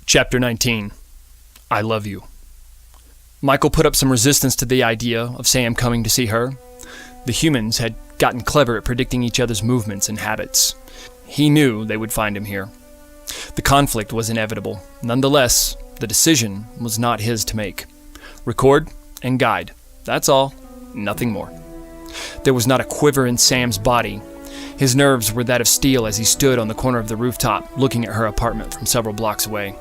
Chapter 19. I Love You. Michael put up some resistance to the idea of Sam coming to see her. The humans had gotten clever at predicting each other's movements and habits. He knew they would find him here. The conflict was inevitable. Nonetheless, the decision was not his to make. Record and guide. That's all. Nothing more. There was not a quiver in Sam's body. His nerves were that of steel as he stood on the corner of the rooftop, looking at her apartment from several blocks away.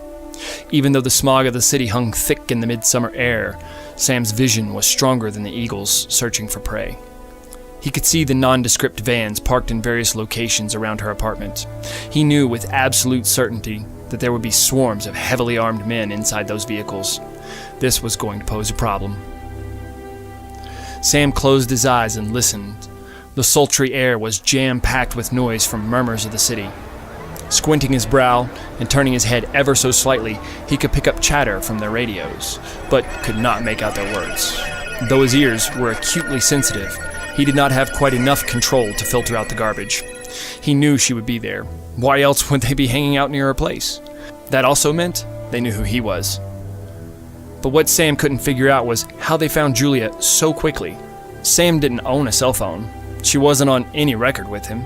Even though the smog of the city hung thick in the midsummer air, Sam's vision was stronger than the eagle's searching for prey. He could see the nondescript vans parked in various locations around her apartment. He knew with absolute certainty that there would be swarms of heavily armed men inside those vehicles. This was going to pose a problem. Sam closed his eyes and listened. The sultry air was jam-packed with noise from murmurs of the city. Squinting his brow and turning his head ever so slightly, he could pick up chatter from their radios, but could not make out their words. Though his ears were acutely sensitive, he did not have quite enough control to filter out the garbage. He knew she would be there. Why else would they be hanging out near her place? That also meant they knew who he was. But what Sam couldn't figure out was how they found Julia so quickly. Sam didn't own a cell phone. She wasn't on any record with him.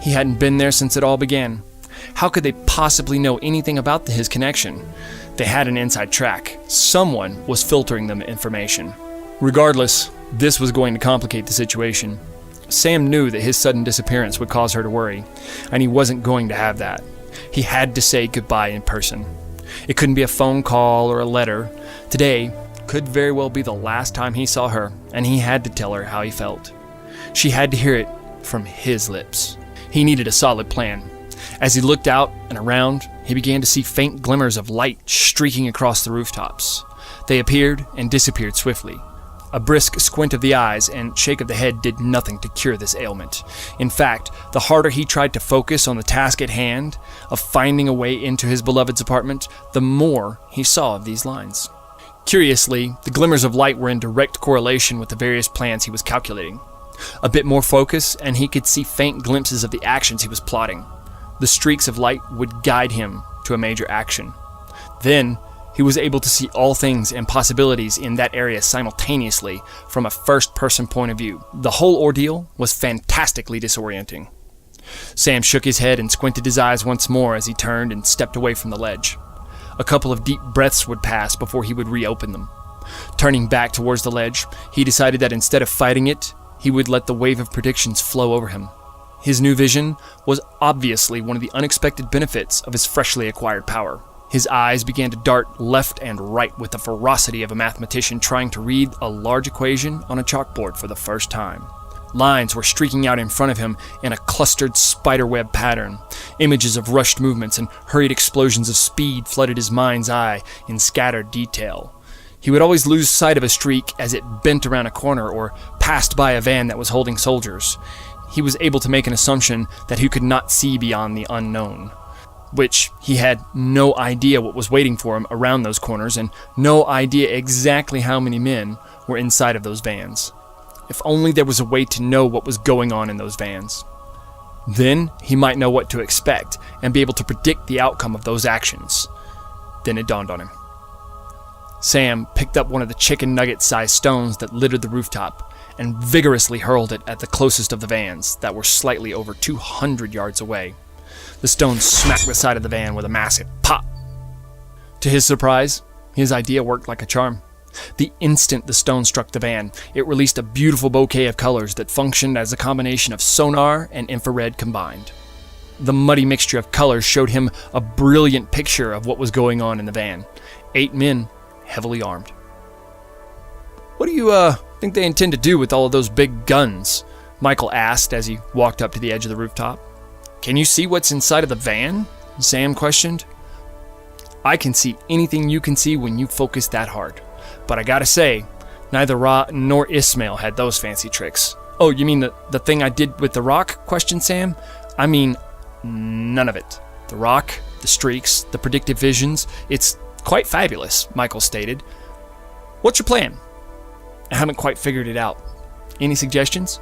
He hadn't been there since it all began. How could they possibly know anything about his connection? They had an inside track. Someone was filtering them information. Regardless, this was going to complicate the situation. Sam knew that his sudden disappearance would cause her to worry, and he wasn't going to have that. He had to say goodbye in person. It couldn't be a phone call or a letter. Today could very well be the last time he saw her, and he had to tell her how he felt. She had to hear it from his lips. He needed a solid plan. As he looked out and around, he began to see faint glimmers of light streaking across the rooftops. They appeared and disappeared swiftly. A brisk squint of the eyes and shake of the head did nothing to cure this ailment. In fact, the harder he tried to focus on the task at hand of finding a way into his beloved's apartment, the more he saw of these lines. Curiously, the glimmers of light were in direct correlation with the various plans he was calculating. A bit more focus, and he could see faint glimpses of the actions he was plotting. The streaks of light would guide him to a major action. Then, he was able to see all things and possibilities in that area simultaneously from a first-person point of view. The whole ordeal was fantastically disorienting. Sam shook his head and squinted his eyes once more as he turned and stepped away from the ledge. A couple of deep breaths would pass before he would reopen them. Turning back towards the ledge, he decided that instead of fighting it, he would let the wave of predictions flow over him. His new vision was obviously one of the unexpected benefits of his freshly acquired power. His eyes began to dart left and right with the ferocity of a mathematician trying to read a large equation on a chalkboard for the first time. Lines were streaking out in front of him in a clustered spiderweb pattern. Images of rushed movements and hurried explosions of speed flooded his mind's eye in scattered detail. He would always lose sight of a streak as it bent around a corner or passed by a van that was holding soldiers. He was able to make an assumption that he could not see beyond the unknown, which he had no idea what was waiting for him around those corners and no idea exactly how many men were inside of those vans. If only there was a way to know what was going on in those vans. Then he might know what to expect and be able to predict the outcome of those actions. Then it dawned on him. Sam picked up one of the chicken nugget-sized stones that littered the rooftop and vigorously hurled it at the closest of the vans that were slightly over 200 yards away. The stone smacked the side of the van with a massive pop. To his surprise, his idea worked like a charm. The instant the stone struck the van, it released a beautiful bouquet of colors that functioned as a combination of sonar and infrared combined. The muddy mixture of colors showed him a brilliant picture of what was going on in the van. 8 men, heavily armed. "What do you, think they intend to do with all of those big guns?" Michael asked as he walked up to the edge of the rooftop. "Can you see what's inside of the van?" Sam questioned. "I can see anything you can see when you focus that hard. But I gotta say, neither Ra nor Ismail had those fancy tricks." "Oh, you mean the thing I did with the rock?" questioned Sam. "I mean, none of it. The rock, the streaks, the predictive visions, it's quite fabulous," Michael stated. "What's your plan?" "I haven't quite figured it out. Any suggestions?"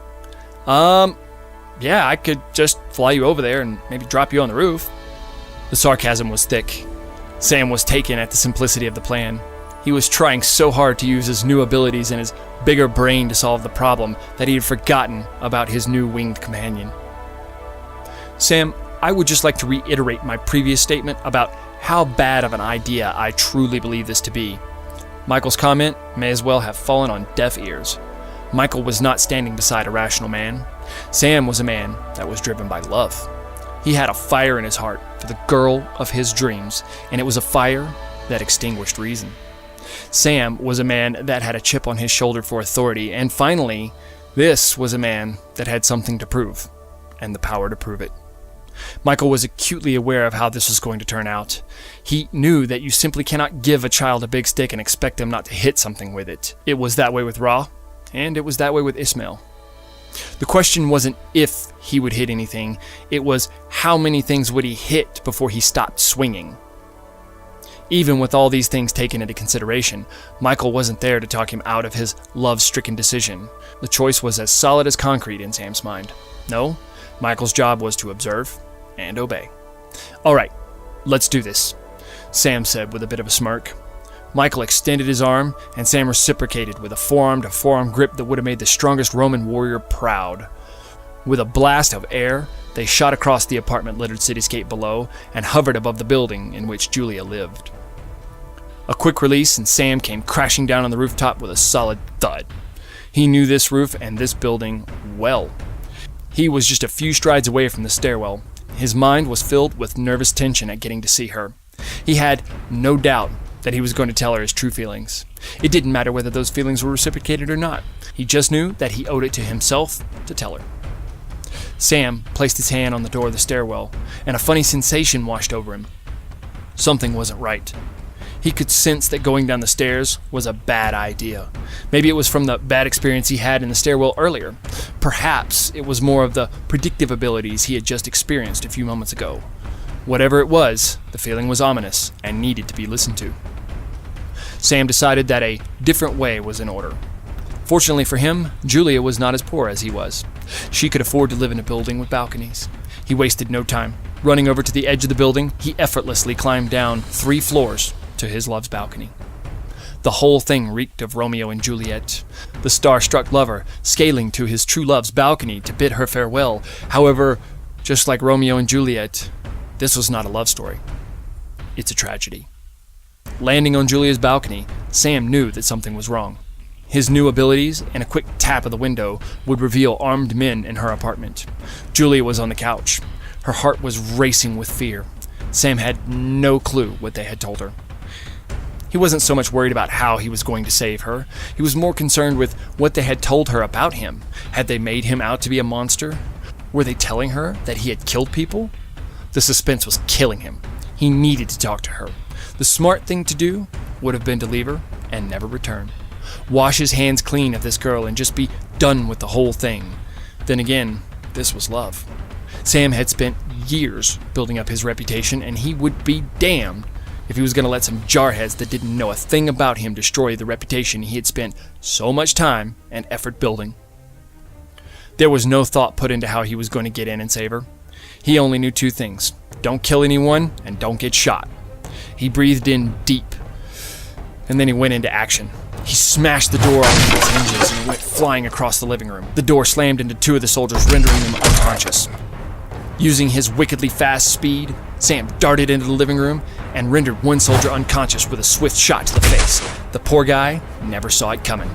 Yeah, I could just fly you over there and maybe drop you on the roof." The sarcasm was thick. Sam was taken at the simplicity of the plan. He was trying so hard to use his new abilities and his bigger brain to solve the problem that he had forgotten about his new winged companion. Sam, I would just like to reiterate my previous statement about how bad of an idea I truly believe this to be. Michael's comment may as well have fallen on deaf ears. Michael was not standing beside a rational man. Sam was a man that was driven by love. He had a fire in his heart for the girl of his dreams, and it was a fire that extinguished reason. Sam was a man that had a chip on his shoulder for authority, and finally, this was a man that had something to prove, and the power to prove it. Michael was acutely aware of how this was going to turn out. He knew that you simply cannot give a child a big stick and expect them not to hit something with it. It was that way with Ra, and it was that way with Ismail. The question wasn't if he would hit anything, it was how many things would he hit before he stopped swinging. Even with all these things taken into consideration, Michael wasn't there to talk him out of his love-stricken decision. The choice was as solid as concrete in Sam's mind. No, Michael's job was to observe and obey. "All right, let's do this," Sam said with a bit of a smirk. Michael extended his arm, and Sam reciprocated with a forearm-to-forearm grip that would have made the strongest Roman warrior proud. With a blast of air, they shot across the apartment-littered cityscape below and hovered above the building in which Julia lived. A quick release, and Sam came crashing down on the rooftop with a solid thud. He knew this roof and this building well. He was just a few strides away from the stairwell. His mind was filled with nervous tension at getting to see her. He had no doubt that he was going to tell her his true feelings. It didn't matter whether those feelings were reciprocated or not. He just knew that he owed it to himself to tell her. Sam placed his hand on the door of the stairwell, and a funny sensation washed over him. Something wasn't right. He could sense that going down the stairs was a bad idea. Maybe it was from the bad experience he had in the stairwell earlier. Perhaps it was more of the predictive abilities he had just experienced a few moments ago. Whatever it was, the feeling was ominous and needed to be listened to. Sam decided that a different way was in order. Fortunately for him, Julia was not as poor as he was. She could afford to live in a building with balconies. He wasted no time. Running over to the edge of the building, he effortlessly climbed down 3 floors to his love's balcony. The whole thing reeked of Romeo and Juliet. The star-struck lover scaling to his true love's balcony to bid her farewell. However, just like Romeo and Juliet, this was not a love story. It's a tragedy. Landing on Julia's balcony, Sam knew that something was wrong. His new abilities and a quick tap of the window would reveal armed men in her apartment. Julia was on the couch. Her heart was racing with fear. Sam had no clue what they had told her. He wasn't so much worried about how he was going to save her. He was more concerned with what they had told her about him. Had they made him out to be a monster? Were they telling her that he had killed people? The suspense was killing him. He needed to talk to her. The smart thing to do would have been to leave her and never return. Wash his hands clean of this girl and just be done with the whole thing. Then again, this was love. Sam had spent years building up his reputation, and he would be damned if he was going to let some jarheads that didn't know a thing about him destroy the reputation he had spent so much time and effort building. There was no thought put into how he was going to get in and save her. He only knew 2 things: don't kill anyone and don't get shot. He breathed in deep, and then he went into action. He smashed the door off its hinges and went flying across the living room. The door slammed into 2 of the soldiers, rendering them unconscious. Using his wickedly fast speed, Sam darted into the living room and rendered one soldier unconscious with a swift shot to the face. The poor guy never saw it coming.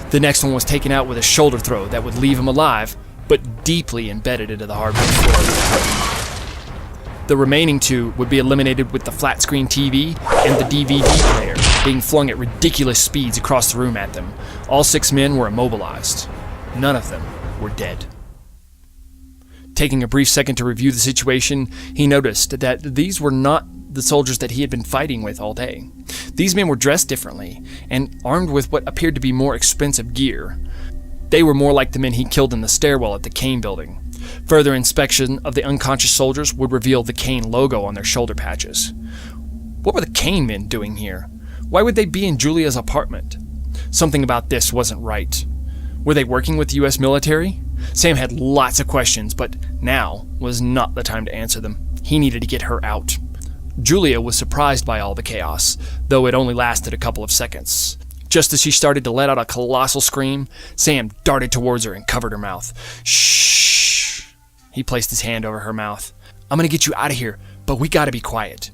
The next one was taken out with a shoulder throw that would leave him alive, but deeply embedded into the hardwood floor. The remaining 2 would be eliminated with the flat-screen TV and the DVD player being flung at ridiculous speeds across the room at them. All 6 men were immobilized. None of them were dead. Taking a brief second to review the situation, he noticed that these were not the soldiers that he had been fighting with all day. These men were dressed differently and armed with what appeared to be more expensive gear. They were more like the men he killed in the stairwell at the Kane building. Further inspection of the unconscious soldiers would reveal the Kane logo on their shoulder patches. What were the Kane men doing here? Why would they be in Julia's apartment? Something about this wasn't right. Were they working with the U.S. military? Sam had lots of questions, but now was not the time to answer them. He needed to get her out. Julia was surprised by all the chaos, though it only lasted a couple of seconds. Just as she started to let out a colossal scream, Sam darted towards her and covered her mouth. Shh! He placed his hand over her mouth. I'm gonna get you out of here, but we gotta be quiet.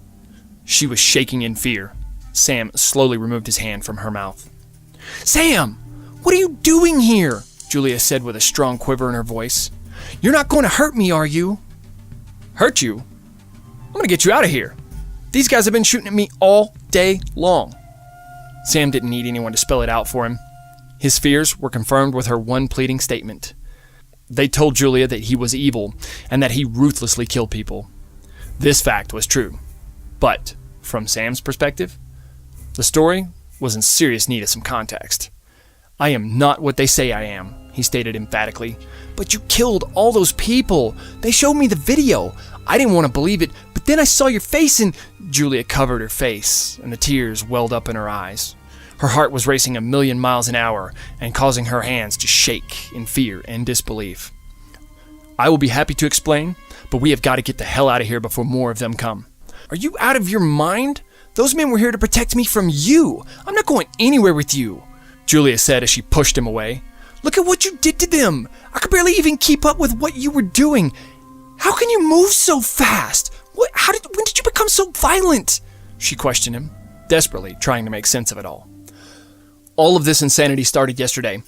She was shaking in fear. Sam slowly removed his hand from her mouth. Sam! What are you doing here? Julia said with a strong quiver in her voice. You're not going to hurt me, are you? Hurt you? I'm gonna get you out of here. These guys have been shooting at me all day long. Sam didn't need anyone to spell it out for him. His fears were confirmed with her one pleading statement. They told Julia that he was evil and that he ruthlessly killed people. This fact was true. But, from Sam's perspective, the story was in serious need of some context. I am not what they say I am, he stated emphatically. But you killed all those people. They showed me the video. I didn't want to believe it, but then I saw your face and... Julia covered her face, and the tears welled up in her eyes. Her heart was racing 1,000,000 miles an hour and causing her hands to shake in fear and disbelief. I will be happy to explain, but we have got to get the hell out of here before more of them come. Are you out of your mind? Those men were here to protect me from you. I'm not going anywhere with you, Julia said as she pushed him away. Look at what you did to them. I could barely even keep up with what you were doing. How can you move so fast? When did you become so violent? She questioned him, desperately trying to make sense of it all. All of this insanity started yesterday.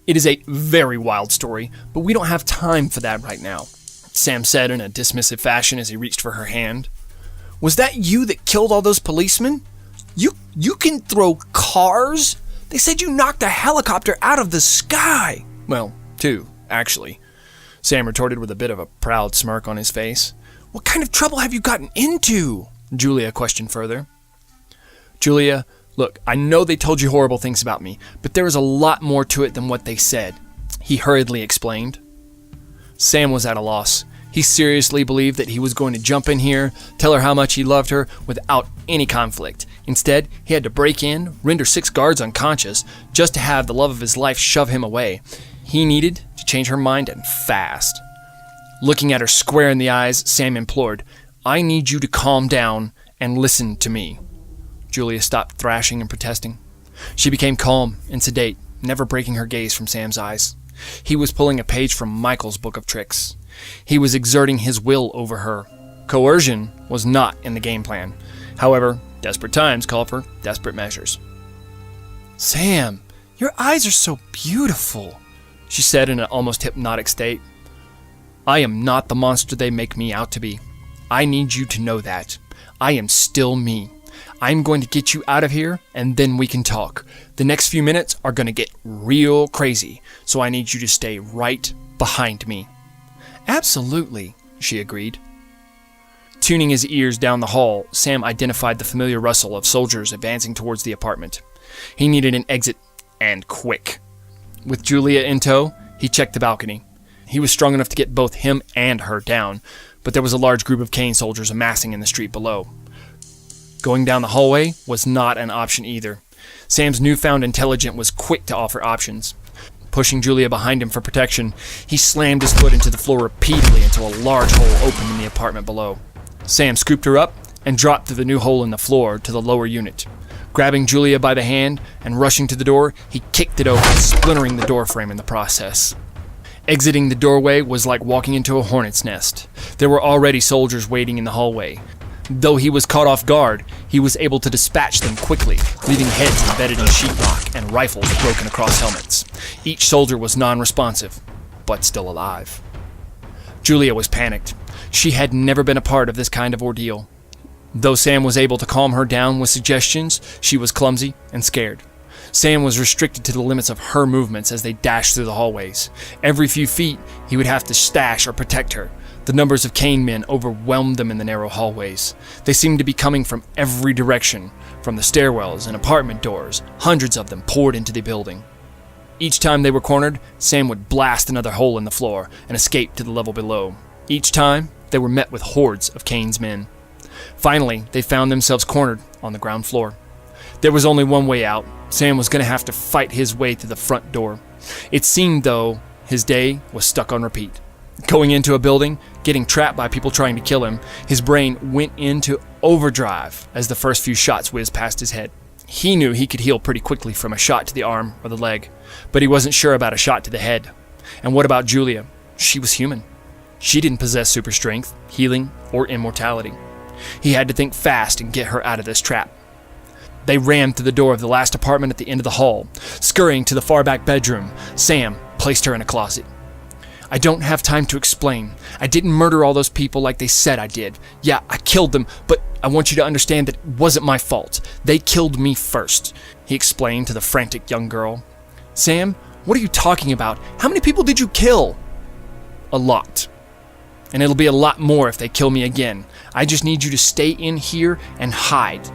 It is a very wild story, but we don't have time for that right now, Sam said in a dismissive fashion as he reached for her hand. Was that you that killed all those policemen? You can throw cars? They said you knocked a helicopter out of the sky. Well, two, actually, Sam retorted with a bit of a proud smirk on his face. What kind of trouble have you gotten into? Julia questioned further. Julia, look, I know they told you horrible things about me, but there is a lot more to it than what they said, he hurriedly explained. Sam was at a loss. He seriously believed that he was going to jump in here, tell her how much he loved her, without any conflict. Instead, he had to break in, render 6 guards unconscious, just to have the love of his life shove him away. He needed to change her mind, and fast. Looking at her square in the eyes, Sam implored, I need you to calm down and listen to me. Julia stopped thrashing and protesting. She became calm and sedate, never breaking her gaze from Sam's eyes. He was pulling a page from Michael's book of tricks. He was exerting his will over her. Coercion was not in the game plan. However, desperate times call for desperate measures. Sam, your eyes are so beautiful, she said in an almost hypnotic state. I am not the monster they make me out to be. I need you to know that. I am still me. I'm going to get you out of here, and then we can talk. The next few minutes are going to get real crazy, so I need you to stay right behind me. Absolutely, she agreed. Tuning his ears down the hall, Sam identified the familiar rustle of soldiers advancing towards the apartment. He needed an exit, and quick. With Julia in tow, he checked the balcony. He was strong enough to get both him and her down, but there was a large group of Kane soldiers amassing in the street below. Going down the hallway was not an option either. Sam's newfound intelligence was quick to offer options. Pushing Julia behind him for protection, he slammed his foot into the floor repeatedly until a large hole opened in the apartment below. Sam scooped her up and dropped through the new hole in the floor to the lower unit. Grabbing Julia by the hand and rushing to the door, he kicked it open, splintering the door frame in the process. Exiting the doorway was like walking into a hornet's nest. There were already soldiers waiting in the hallway. Though he was caught off guard, he was able to dispatch them quickly, leaving heads embedded in sheetrock and rifles broken across helmets. Each soldier was non-responsive, but still alive. Julia was panicked. She had never been a part of this kind of ordeal. Though Sam was able to calm her down with suggestions, she was clumsy and scared. Sam was restricted to the limits of her movements as they dashed through the hallways. Every few feet, he would have to stash or protect her. The numbers of Kane men overwhelmed them in the narrow hallways. They seemed to be coming from every direction, from the stairwells and apartment doors. Hundreds of them poured into the building. Each time they were cornered, Sam would blast another hole in the floor and escape to the level below. Each time, they were met with hordes of Kane's men. Finally, they found themselves cornered on the ground floor. There was only one way out. Sam was going to have to fight his way to the front door. It seemed, though, his day was stuck on repeat. Going into a building, Getting trapped by people trying to kill him, his brain went into overdrive as the first few shots whizzed past his head. He knew he could heal pretty quickly from a shot to the arm or the leg, but he wasn't sure about a shot to the head. And what about Julia? She was human. She didn't possess super strength, healing, or immortality. He had to think fast and get her out of this trap. They rammed through the door of the last apartment at the end of the hall. Scurrying to the far back bedroom, Sam placed her in a closet. I don't have time to explain. I didn't murder all those people like they said I did. Yeah, I killed them, but I want you to understand that it wasn't my fault. They killed me first, he explained to the frantic young girl. Sam, what are you talking about? How many people did you kill? A lot. And it'll be a lot more if they kill me again. I just need you to stay in here and hide.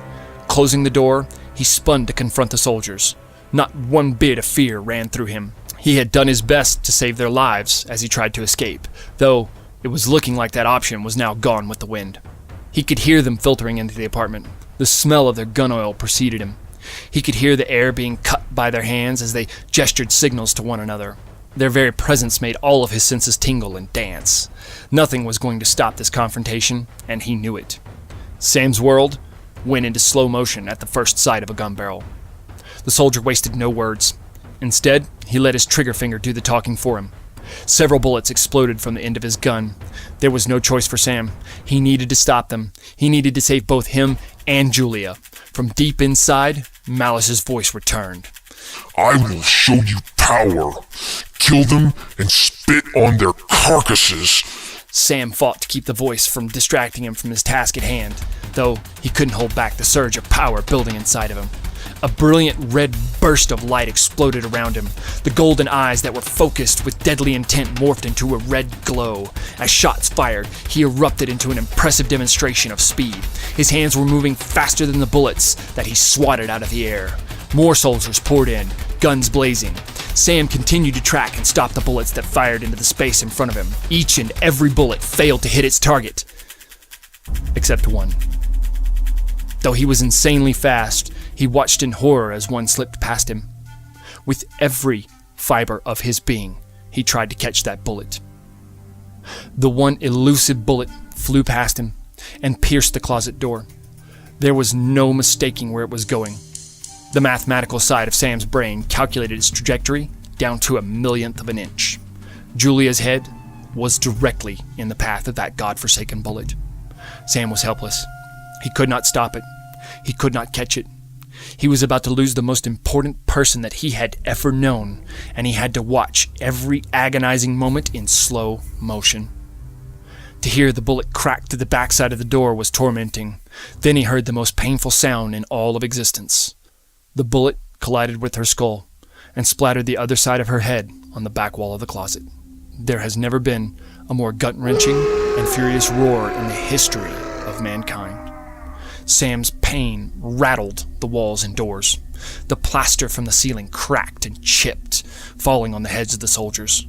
Closing the door, he spun to confront the soldiers. Not one bit of fear ran through him. He had done his best to save their lives as he tried to escape, though it was looking like that option was now gone with the wind. He could hear them filtering into the apartment. The smell of their gun oil preceded him. He could hear the air being cut by their hands as they gestured signals to one another. Their very presence made all of his senses tingle and dance. Nothing was going to stop this confrontation, and he knew it. Sam's world went into slow motion at the first sight of a gun barrel. The soldier wasted no words. Instead, he let his trigger finger do the talking for him. Several bullets exploded from the end of his gun. There was no choice for Sam. He needed to stop them. He needed to save both him and Julia. From deep inside, Malice's voice returned. I will show you power. Kill them and spit on their carcasses. Sam fought to keep the voice from distracting him from his task at hand, though he couldn't hold back the surge of power building inside of him. A brilliant red burst of light exploded around him. The golden eyes that were focused with deadly intent morphed into a red glow. As shots fired, he erupted into an impressive demonstration of speed. His hands were moving faster than the bullets that he swatted out of the air. More soldiers poured in, guns blazing. Sam continued to track and stop the bullets that fired into the space in front of him. Each and every bullet failed to hit its target, except one. Though he was insanely fast, he watched in horror as one slipped past him. With every fiber of his being, he tried to catch that bullet. The one elusive bullet flew past him and pierced the closet door. There was no mistaking where it was going. The mathematical side of Sam's brain calculated its trajectory down to a millionth of an inch. Julia's head was directly in the path of that godforsaken bullet. Sam was helpless. He could not stop it. He could not catch it. He was about to lose the most important person that he had ever known, and he had to watch every agonizing moment in slow motion. To hear the bullet crack through the backside of the door was tormenting. Then he heard the most painful sound in all of existence. The bullet collided with her skull and splattered the other side of her head on the back wall of the closet. There has never been a more gut-wrenching and furious roar in the history of mankind. Sam's pain rattled the walls and doors. The plaster from the ceiling cracked and chipped, falling on the heads of the soldiers.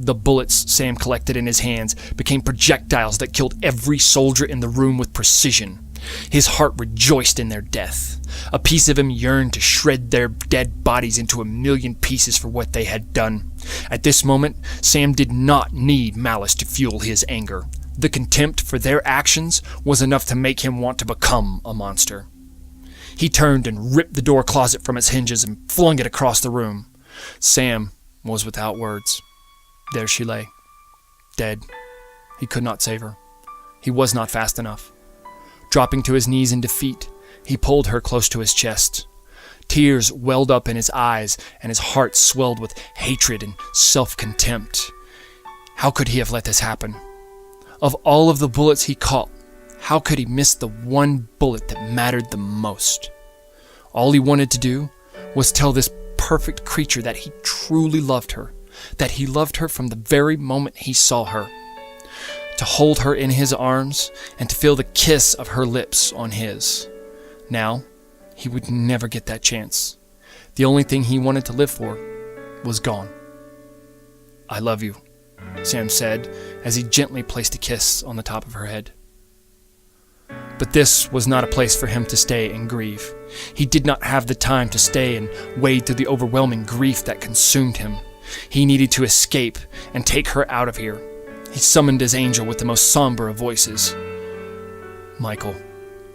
The bullets Sam collected in his hands became projectiles that killed every soldier in the room with precision. His heart rejoiced in their death. A piece of him yearned to shred their dead bodies into a million pieces for what they had done. At this moment, Sam did not need Malice to fuel his anger. The contempt for their actions was enough to make him want to become a monster. He turned and ripped the door closet from its hinges and flung it across the room. Sam was without words. There she lay, dead. He could not save her. He was not fast enough. Dropping to his knees in defeat, he pulled her close to his chest. Tears welled up in his eyes, and his heart swelled with hatred and self-contempt. How could he have let this happen? Of all of the bullets he caught, how could he miss the one bullet that mattered the most? All he wanted to do was tell this perfect creature that he truly loved her, that he loved her from the very moment he saw her. To hold her in his arms and to feel the kiss of her lips on his. Now, he would never get that chance. The only thing he wanted to live for was gone. "I love you," Sam said as he gently placed a kiss on the top of her head. But this was not a place for him to stay and grieve. He did not have the time to stay and wade through the overwhelming grief that consumed him. He needed to escape and take her out of here. He summoned his angel with the most somber of voices. Michael.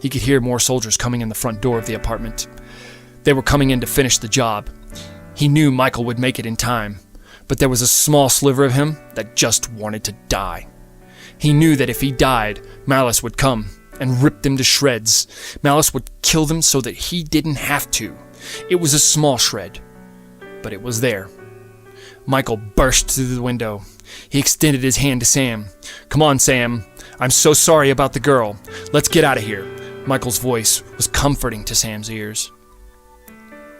He could hear more soldiers coming in the front door of the apartment. They were coming in to finish the job. He knew Michael would make it in time, but there was a small sliver of him that just wanted to die. He knew that if he died, Malice would come and rip them to shreds. Malice would kill them so that he didn't have to. It was a small shred, but it was there. Michael burst through the window. He extended his hand to Sam. "Come on, Sam. I'm so sorry about the girl. Let's get out of here." Michael's voice was comforting to Sam's ears.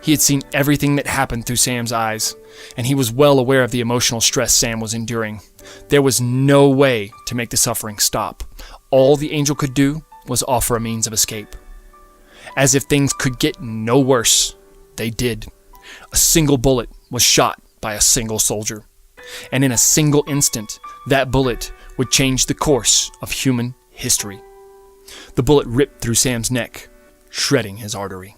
He had seen everything that happened through Sam's eyes, and he was well aware of the emotional stress Sam was enduring. There was no way to make the suffering stop. All the angel could do was offer a means of escape. As if things could get no worse, they did. A single bullet was shot by a single soldier, and in a single instant, that bullet would change the course of human history. The bullet ripped through Sam's neck, shredding his artery.